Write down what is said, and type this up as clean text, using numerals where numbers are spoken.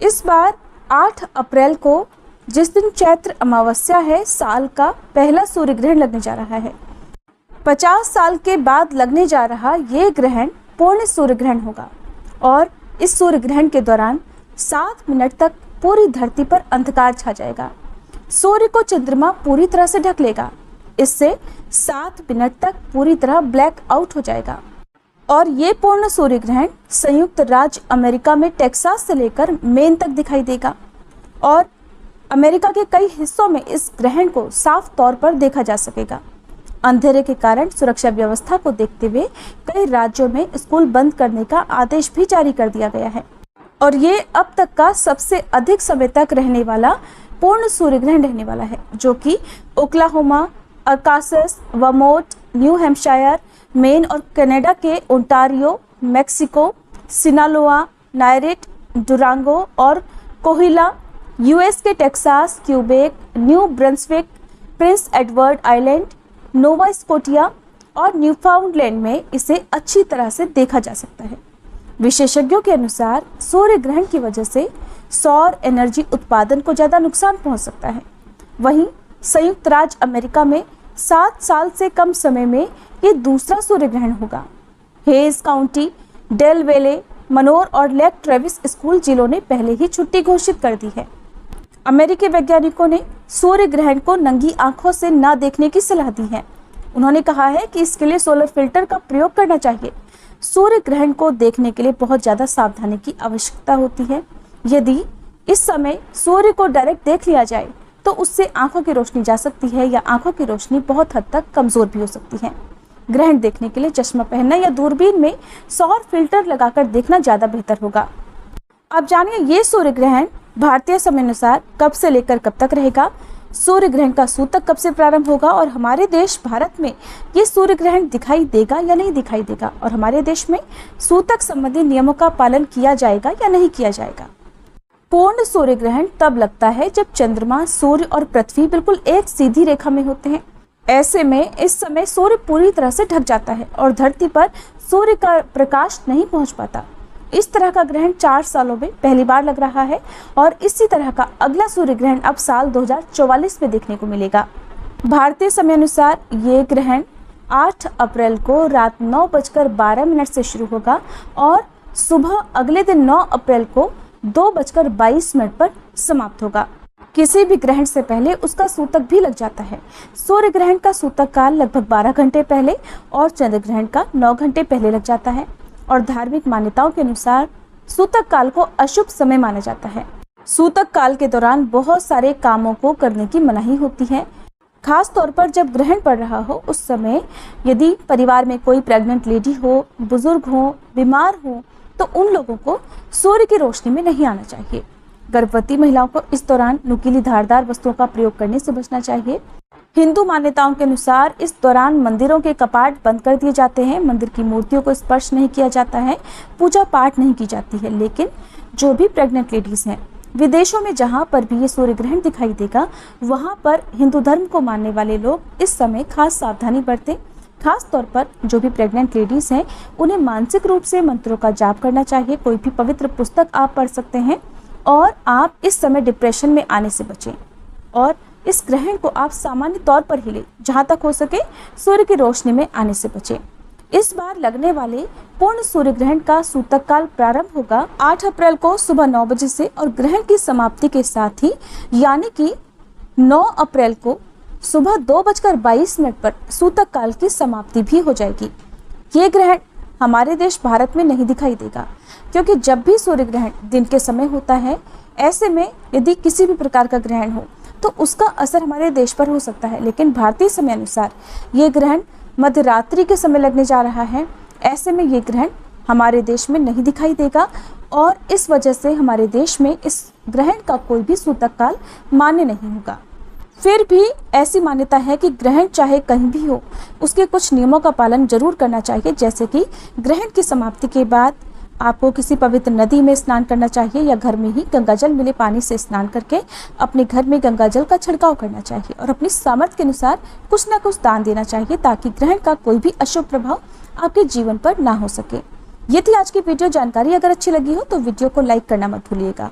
इस बार 8 अप्रैल को, जिस दिन चैत्र अमावस्या है, साल का पहला सूर्य ग्रहण लगने जा रहा है। 50 साल के बाद लगने जा रहा ये ग्रहण पूर्ण सूर्य ग्रहण होगा और इस सूर्य ग्रहण के दौरान 7 मिनट तक पूरी धरती पर अंधकार छा जाएगा। सूर्य को चंद्रमा पूरी तरह से ढक लेगा। इससे 7 मिनट तक पूरी तरह ब्लैक आउट हो जाएगा और ये पूर्ण सूर्य ग्रहण संयुक्त राज्य अमेरिका में टेक्सास से लेकर मेन तक दिखाई देगा और अमेरिका के कई हिस्सों में इस ग्रहण को साफ तौर पर देखा जा सकेगा। अंधेरे के कारण सुरक्षा व्यवस्था को देखते हुए कई राज्यों में स्कूल बंद करने का आदेश भी जारी कर दिया गया है और ये अब तक का सबसे अधिक समय तक रहने वाला पूर्ण सूर्य ग्रहण रहने वाला है, जो कि Oklahoma, अरकानसास, Vermont, new Hampshire, main और कनाडा के ओंटारियो, मेक्सिको, सिनालोआ, नायरेट, डुरांगो और कोहिला, यूएस के Texas, Quebec, new Brunswick, Prince Edward island, Nova Scotia और न्यूफाउंडलैंड में इसे अच्छी तरह से देखा जा सकता है। विशेषज्ञों के अनुसार सूर्य ग्रहण की वजह से सौर एनर्जी उत्पादन को ज़्यादा नुकसान पहुंच सकता है। वहीं संयुक्त राज्य अमेरिका में 7 साल से कम समय में ये दूसरा सूर्य ग्रहण होगा। हेज काउंटी, डेल वेले, मनोर और लेक ट्रेविस स्कूल जिलों ने पहले ही छुट्टी घोषित कर दी है। अमेरिकी वैज्ञानिकों ने सूर्य ग्रहण को नंगी आंखों से ना देखने की सलाह दी है। उन्होंने कहा है कि इसके लिए सोलर फिल्टर का प्रयोग करना चाहिए। सूर्य ग्रहण को देखने के लिए बहुत ज़्यादा सावधानी की आवश्यकता होती है। यदि इस समय सूर्य को डायरेक्ट देख लिया जाए तो उससे आंखों की रोशनी जा सकती है या आंखों की रोशनी बहुत हद तक कमज़ोर भी हो सकती है। ग्रहण देखने के लिए चश्मा पहनना या दूरबीन में सौर फिल्टर लगाकर देखना ज़्यादा बेहतर होगा। अब जानिए ये सूर्य ग्रहण भारतीय समय अनुसार कब से लेकर कब तक रहेगा, सूर्य ग्रहण का सूतक कब से प्रारंभ होगा और हमारे देश भारत में ये सूर्य ग्रहण दिखाई देगा या नहीं दिखाई देगा और हमारे देश में सूतक संबंधी नियमों का पालन किया जाएगा या नहीं किया जाएगा। पूर्ण सूर्य ग्रहण तब लगता है जब चंद्रमा, सूर्य और पृथ्वी बिल्कुल एक सीधी रेखा में होते हैं। ऐसे में इस समय सूर्य पूरी तरह से ढक जाता है और धरती पर सूर्य का प्रकाश नहीं पहुंच पाता। इस तरह का ग्रहण 4 सालों में पहली बार लग रहा है और इसी तरह का अगला सूर्य ग्रहण अब साल 2044 में देखने को मिलेगा। भारतीय समय अनुसार ये ग्रहण 8 अप्रैल को रात 9:12 से शुरू होगा और सुबह अगले दिन 9 अप्रैल को 2:22 पर समाप्त होगा। किसी भी ग्रहण से पहले उसका सूतक भी लग जाता है। सूर्य ग्रहण का सूतक काल लगभग 12 घंटे पहले और चंद्र ग्रहण का 9 घंटे पहले लग जाता है और धार्मिक मान्यताओं के अनुसार सूतक काल को अशुभ समय माना जाता है। सूतक काल के दौरान बहुत सारे कामों को करने की मनाही होती है। खास तौर पर जब ग्रहण पड़ रहा हो उस समय यदि परिवार में कोई प्रेग्नेंट लेडी हो, बुजुर्ग हो, बीमार हो तो उन लोगों को सूर्य की रोशनी में नहीं आना चाहिए। गर्भवती महिलाओं को इस दौरान नुकीली धारदार वस्तुओं का प्रयोग करने से बचना चाहिए। हिंदू मान्यताओं के अनुसार इस दौरान मंदिरों के कपाट बंद कर दिए जाते हैं, मंदिर की मूर्तियों को स्पर्श नहीं किया जाता है, पूजा पाठ नहीं की जाती है। लेकिन जो भी प्रेग्नेंट लेडीज हैं, विदेशों में जहां पर भी ये सूर्य ग्रहण दिखाई देगा वहां पर हिंदू धर्म को मानने वाले लोग इस समय खास सावधानी बरतें। खास तौर पर जो भी प्रेग्नेंट लेडीज हैं उन्हें मानसिक रूप से मंत्रों का जाप करना चाहिए। कोई भी पवित्र पुस्तक आप पढ़ सकते हैं और आप इस समय डिप्रेशन में आने से बचें और इस ग्रहण को आप सामान्य तौर पर ही लें, जहां तक हो सके सूर्य की रोशनी में आने से बचें। इस बार लगने वाले पूर्ण सूर्य ग्रहण का सूतक काल प्रारंभ होगा 8 अप्रैल को सुबह 9 बजे से और ग्रहण की समाप्ति के साथ ही यानी कि 9 अप्रैल को सुबह 2:22 पर सूतक काल की समाप्ति भी हो जाएगी। ये ग्रहण हमारे देश भारत में नहीं दिखाई देगा क्योंकि जब भी सूर्य ग्रहण दिन के समय होता है, ऐसे में यदि किसी भी प्रकार का ग्रहण हो तो उसका असर हमारे देश पर हो सकता है। लेकिन भारतीय समय अनुसार ये ग्रहण मध्य रात्रि के समय लगने जा रहा है। ऐसे में ये ग्रहण हमारे देश में नहीं दिखाई देगा और इस वजह से हमारे देश में इस ग्रहण का कोई भी सूतक काल मान्य नहीं होगा। फिर भी ऐसी मान्यता है कि ग्रहण चाहे कहीं भी हो, उसके कुछ नियमों का पालन जरूर करना चाहिए, जैसे कि ग्रहण की समाप्ति के बाद आपको किसी पवित्र नदी में स्नान करना चाहिए या घर में ही गंगाजल मिले पानी से स्नान करके अपने घर में गंगाजल का छिड़काव करना चाहिए और अपनी सामर्थ्य के अनुसार कुछ ना कुछ दान देना चाहिए ताकि ग्रहण का कोई भी अशुभ प्रभाव आपके जीवन पर ना हो सके। यदि आज की वीडियो जानकारी अगर अच्छी लगी हो तो वीडियो को लाइक करना मत भूलिएगा।